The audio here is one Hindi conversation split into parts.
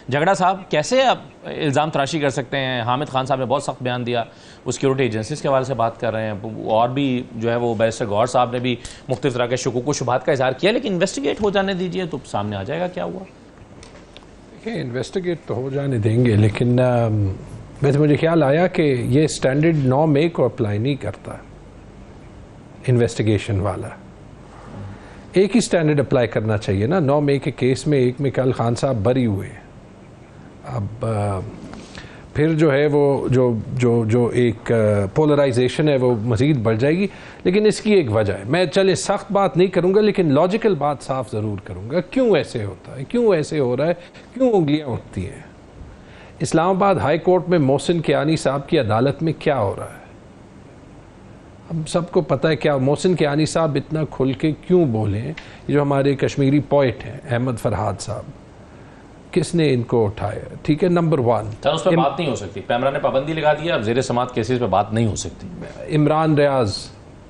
झगड़ा साहब, कैसे आप इल्ज़ाम तराशी कर सकते हैं? हामिद खान साहब ने बहुत सख्त बयान दिया, वो सिक्योरिटी एजेंसीज के हवाले से बात कर रहे हैं, और भी जो है वो बैरिस्टर गौहर साहब ने भी मुख्तलिफ तरह के शुकूक व शुबहात का इजहार किया, लेकिन इन्वेस्टिगेट हो जाने दीजिए तो सामने आ जाएगा क्या हुआ। देखिए, इन्वेस्टिगेट तो हो जाने देंगे, लेकिन वैसे मुझे ख्याल आया कि ये स्टैंडर्ड 9 मई को अप्लाई नहीं करता इन्वेस्टिगेशन वाला। एक ही स्टैंडर्ड अप्लाई करना चाहिए ना। 9 मई के केस में एक में कल खान साहब बरी हुए, अब फिर जो है वो जो एक पोलराइजेशन है वो मज़ीद बढ़ जाएगी। लेकिन इसकी एक वजह है, मैं चले सख्त बात नहीं करूँगा लेकिन लॉजिकल बात साफ ज़रूर करूँगा। क्यों ऐसे होता है, क्यों ऐसे हो रहा है, क्यों उंगलियाँ उठती हैं? इस्लामाबाद हाई कोर्ट में मोहसिन कियानी साहब की अदालत में क्या हो रहा है, हम सबको पता है। क्या मोहसिन कियानी साहब इतना खुल के क्यों बोले? ये जो हमारे कश्मीरी पोइट हैं अहमद फरहाद साहब, किसने इनको उठाया? ठीक है, नंबर 1 उस पर बात नहीं हो सकती, पैमरा ने पाबंदी लगा दी, अब ज़ेर समात केसेस पे बात नहीं हो सकती। इमरान रियाज,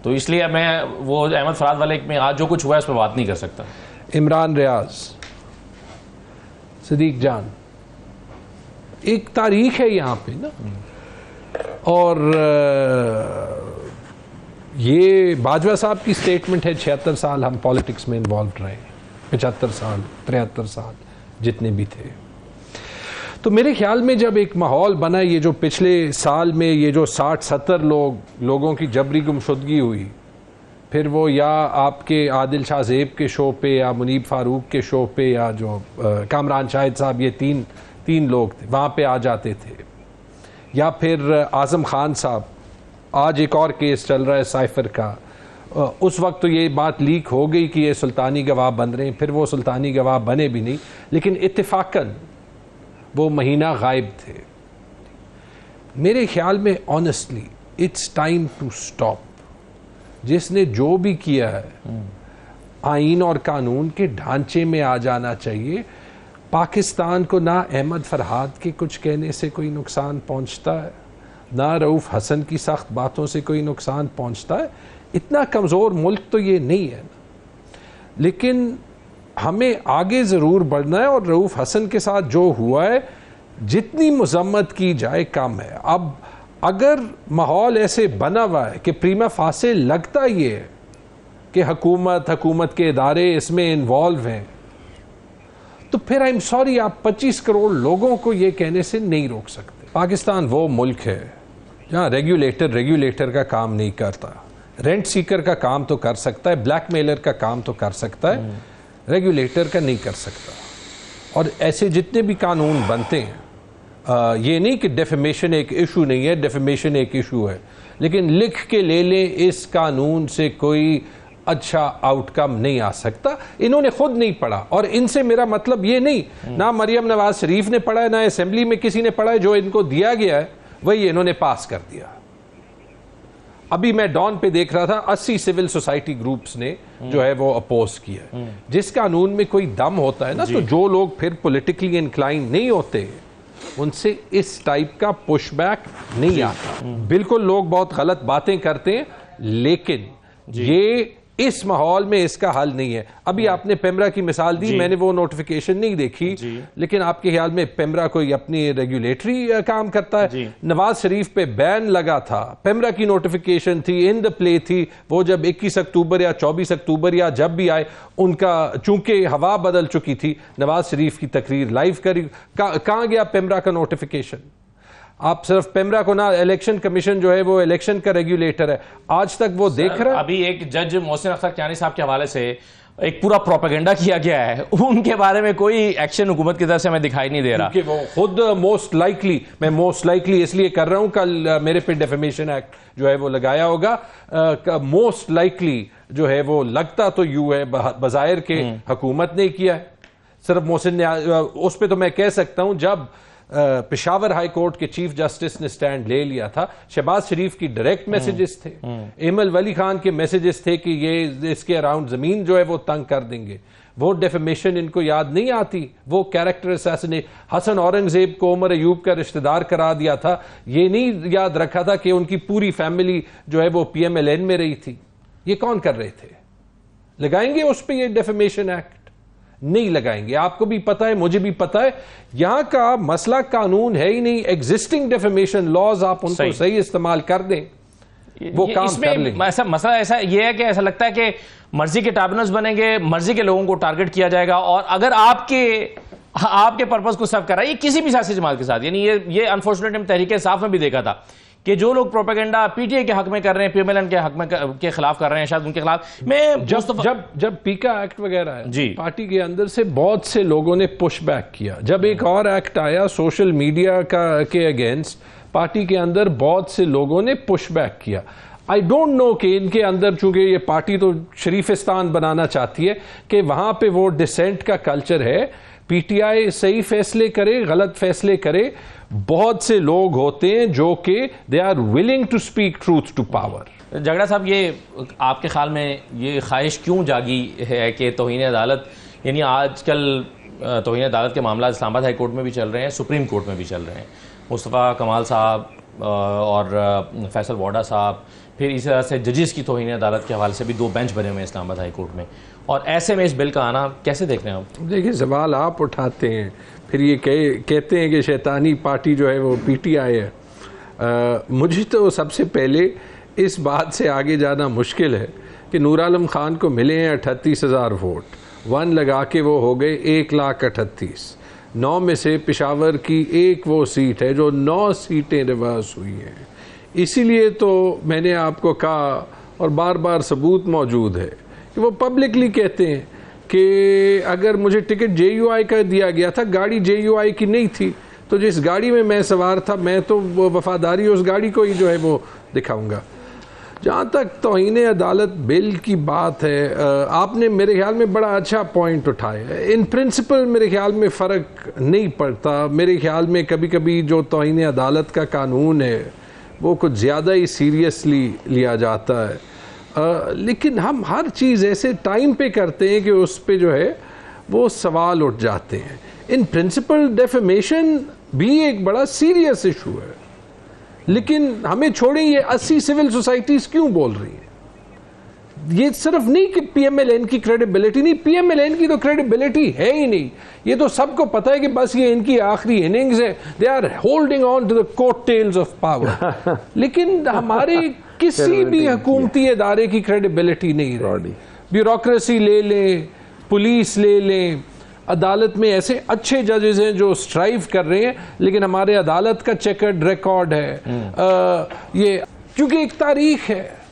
तो इसलिए मैं वो अहमद फरहाद वाले में आज जो कुछ हुआ है उस पर बात नहीं कर सकता। इमरान रियाज, सदीक जान, एक तारीख है यहाँ पे ना। और ये बाजवा साहब की स्टेटमेंट है, 76 साल हम पॉलिटिक्स में इन्वॉल्व रहे, 75 साल 73 साल जितने भी थे। तो मेरे ख्याल में जब एक माहौल बना, ये जो पिछले साल में ये जो 60-70 लोगों की जबरी गुमशुदगी हुई, फिर वो या आपके आदिल शाह ज़ेब के शो पे या मुनीब फ़ारूक के शो पे या जो कामरान शाहिद साहब, ये तीन लोग थे वहाँ पे आ जाते थे, या फिर आज़म खान साहब, आज एक और केस चल रहा है साइफर का। उस वक्त तो ये बात लीक हो गई कि ये सुल्तानी गवाह बन रहे हैं, फिर वो सुल्तानी गवाह बने भी नहीं, लेकिन इत्तेफाकन वो महीना गायब थे। मेरे ख्याल में honestly it's time to stop. जिसने जो भी किया है आईन और कानून के ढांचे में आ जाना चाहिए। पाकिस्तान को ना अहमद फरहाद के कुछ कहने से कोई नुकसान पहुंचता है, ना रऊफ़ हसन की सख्त बातों से कोई नुकसान पहुंचता है। इतना कमज़ोर मुल्क तो ये नहीं है ना। लेकिन हमें आगे ज़रूर बढ़ना है, और रऊफ़ हसन के साथ जो हुआ है, जितनी मज़म्मत की जाए कम है। अब अगर माहौल ऐसे बना हुआ है कि प्रीमा फासे लगता ये है कि हुकूमत के इदारे इसमें इन्वॉल्व हैं, तो फिर आई एम सॉरी, आप 25 करोड़ लोगों को ये कहने से नहीं रोक सकते। पाकिस्तान वो मुल्क है जहाँ रेगुलेटर का काम नहीं करता। रेंट सीकर का काम तो कर सकता है, ब्लैकमेलर का काम तो कर सकता है, रेगुलेटर का नहीं कर सकता। और ऐसे जितने भी कानून बनते हैं, ये नहीं कि डेफेमेशन एक इशू नहीं है, डेफेमेशन एक इशू है, लेकिन लिख के ले लें, इस कानून से कोई अच्छा आउटकम नहीं आ सकता। इन्होंने खुद नहीं पढ़ा, और इनसे मेरा मतलब ये नहीं, ना मरियम नवाज शरीफ ने पढ़ा है, ना असेंबली में किसी ने पढ़ा है। जो इनको दिया गया है वही इन्होंने पास कर दिया। अभी मैं डॉन पे देख रहा था, 80 सिविल सोसाइटी ग्रुप्स ने जो है वो अपोज किया। जिस कानून में कोई दम होता है ना, तो जो लोग फिर पॉलिटिकली इंक्लाइन नहीं होते, उनसे इस टाइप का पुशबैक नहीं आता। बिल्कुल लोग बहुत गलत बातें करते हैं, लेकिन ये इस माहौल में इसका हल नहीं है। अभी आपने पेमरा की मिसाल दी, मैंने वो नोटिफिकेशन नहीं देखी, लेकिन आपके ख्याल में पेमरा कोई अपनी रेगुलेटरी काम करता है? नवाज शरीफ पे बैन लगा था, पेमरा की नोटिफिकेशन थी, इन द प्ले थी। वो जब 21 अक्टूबर या 24 अक्टूबर या जब भी आए, उनका चूंकि हवा बदल चुकी थी, नवाज शरीफ की तकरीर लाइव करी। कहां गया पेमरा का नोटिफिकेशन? आप सिर्फ पेमरा को ना, इलेक्शन कमीशन जो है वो इलेक्शन का रेगुलेटर है, आज तक वो देख रहा है। अभी एक जज मोहसिन अख्तर कियानी साहब के हवाले से एक पूरा प्रोपेगेंडा किया गया है, उनके बारे में कोई एक्शन हुकूमत की तरफ से हमें दिखाई नहीं दे रहा। कि वो खुद मोस्ट लाइकली इसलिए कर रहा हूं, कल मेरे पे डेफेमेशन एक्ट जो है वो लगाया होगा। मोस्ट लाइकली जो है वो लगता तो यू है, बज़ाहिर के हुकूमत ने किया है। सिर्फ मोहसिन ने, उस पर तो मैं कह सकता हूं, जब पेशावर हाई कोर्ट के चीफ जस्टिस ने स्टैंड ले लिया था, शहबाज शरीफ की डायरेक्ट मैसेजेस थे, एमल वली खान के मैसेजेस थे कि ये इसके अराउंड जमीन जो है वो तंग कर देंगे। वो डेफेमेशन इनको याद नहीं आती, वो कैरेक्टर असैसिनेट। हसन औरंगजेब को उमर अयूब का रिश्तेदार करा दिया था, ये नहीं याद रखा था कि उनकी पूरी फैमिली जो है वो PMLN में रही थी। ये कौन कर रहे थे? लगाएंगे उस पर ये डेफेमेशन एक्ट। नहीं लगाएंगे। आपको भी पता है, मुझे भी पता है, यहां का मसला कानून है ही नहीं। एग्जिस्टिंग डेफेमेशन लॉज आप उनको सही इस्तेमाल कर दें, वो काम कर लेंगे। ऐसा मसला ऐसा ये है कि ऐसा लगता है कि मर्जी के ट्रिब्यूनल्स बनेंगे, मर्जी के लोगों को टारगेट किया जाएगा, और अगर आपके पर्पस को सर्व कर रहा है, ये किसी भी सियासी जमात के साथ, यानी ये अनफॉर्चुनेटली तहरीक इंसाफ में भी देखा था कि जो लोग प्रोपेगेंडा पीटीआई के हक में कर रहे हैं, पीएमएलएन के हक में के खिलाफ कर रहे हैं, शायद उनके खिलाफ में जब पीका एक्ट वगैरह है जी, पार्टी के अंदर से बहुत से लोगों ने पुश बैक किया। जब एक और एक्ट आया सोशल मीडिया के अगेंस्ट, पार्टी के अंदर बहुत से लोगों ने पुश बैक किया। आई डोंट नो कि इनके अंदर, चूंकि ये पार्टी तो शरीफिस्तान बनाना चाहती है, कि वहां पे वो डिसेंट का कल्चर है। पीटीआई सही फैसले करे, गलत फैसले करे, बहुत से लोग होते हैं जो कि they are willing to speak truth to power. झगड़ा साहब, ये आपके ख्याल में ये ख्वाहिश क्यों जागी है कि तौहीन अदालत, यानी आजकल तौहीन अदालत के मामला इस्लामाबाद हाई कोर्ट में भी चल रहे हैं, सुप्रीम कोर्ट में भी चल रहे हैं, मुस्तफ़ा कमाल साहब और फैसल वाडा साहब, फिर इसी तरह से जजेस की तौहीन अदालत के हवाले से भी 2 बेंच बने हुए हैं इस्लामाबाद हाई कोर्ट में, और ऐसे में इस बिल का आना कैसे देख रहे हैं आप? देखिए, सवाल आप उठाते हैं, फिर ये कहते हैं कि शैतानी पार्टी जो है वो पीटीआई है। मुझे तो सबसे पहले इस बात से आगे जाना मुश्किल है कि नूर आलम खान को मिले हैं 38,000 वोट, 1 लगा के वो हो गए 1,38,000। 9 में से पेशावर की एक वो सीट है जो 9 सीटें रिवर्स हुई हैं। इसीलिए तो मैंने आपको कहा, और बार बार सबूत मौजूद है, कि वो पब्लिकली कहते हैं कि अगर मुझे टिकट जेयूआई का दिया गया था, गाड़ी जेयूआई की नहीं थी, तो जिस गाड़ी में मैं सवार था, मैं तो वो वफादारी उस गाड़ी को ही जो है वो दिखाऊंगा। जहाँ तक तौहीन अदालत बिल की बात है, आपने मेरे ख्याल में बड़ा अच्छा पॉइंट उठाया है। इन प्रिंसिपल मेरे ख्याल में फ़र्क नहीं पड़ता। मेरे ख्याल में कभी कभी जो तौहीन अदालत का कानून है वो कुछ ज़्यादा ही सीरियसली लिया जाता है, लेकिन हम हर चीज़ ऐसे टाइम पे करते हैं कि उस पे जो है वो सवाल उठ जाते हैं। इन प्रिंसिपल डेफेमेशन भी एक बड़ा सीरियस इशू है, लेकिन हमें छोड़ें, ये 80 सिविल सोसाइटीज़ क्यों बोल रही हैं? ये सिर्फ नहीं कि पीएमएलएन की क्रेडिबिलिटी नहीं, पीएमएलएन की तो क्रेडिबिलिटी है ही नहीं। ये तो सबको पता है कि बस ये इनकी आखिरी इनिंग्स है, they are holding on to the coat tails of power. लेकिन हमारे किसी भी हुकूमती इदारे की क्रेडिबिलिटी नहीं रही। ब्यूरोक्रेसी ले लें, पुलिस ले लें, अदालत में ऐसे अच्छे जजेस हैं जो स्ट्राइव कर रहे हैं, लेकिन हमारे अदालत का चेकर्ड रिकॉर्ड है। ये क्योंकि एक तारीख है,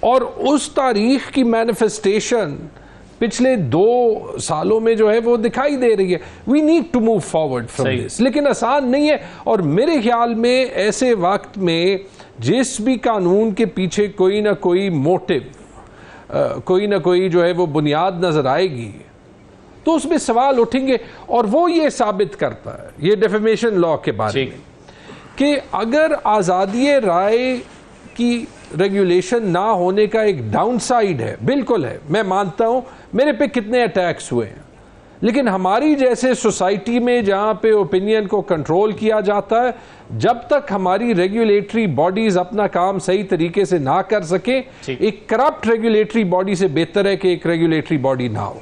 और उस तारीख की मैनिफेस्टेशन पिछले 2 सालों में जो है वो दिखाई दे रही है। We need to move forward from this, लेकिन आसान नहीं है। और मेरे ख्याल में ऐसे वक्त में जिस भी कानून के पीछे कोई ना कोई मोटिव, कोई ना कोई जो है वो बुनियाद नजर आएगी, तो उसमें सवाल उठेंगे। और वो ये साबित करता है, ये डेफेमेशन लॉ के बारे में, कि अगर आज़ादी राय की रेगुलेशन ना होने का एक डाउनसाइड है, बिल्कुल है, मैं मानता हूं मेरे पे कितने अटैक्स हुए हैं, लेकिन हमारी जैसे सोसाइटी में जहां पे ओपिनियन को कंट्रोल किया जाता है, जब तक हमारी रेगुलेटरी बॉडीज अपना काम सही तरीके से ना कर सके, एक करप्ट रेगुलेटरी बॉडी से बेहतर है कि एक रेगुलेटरी बॉडी ना हो।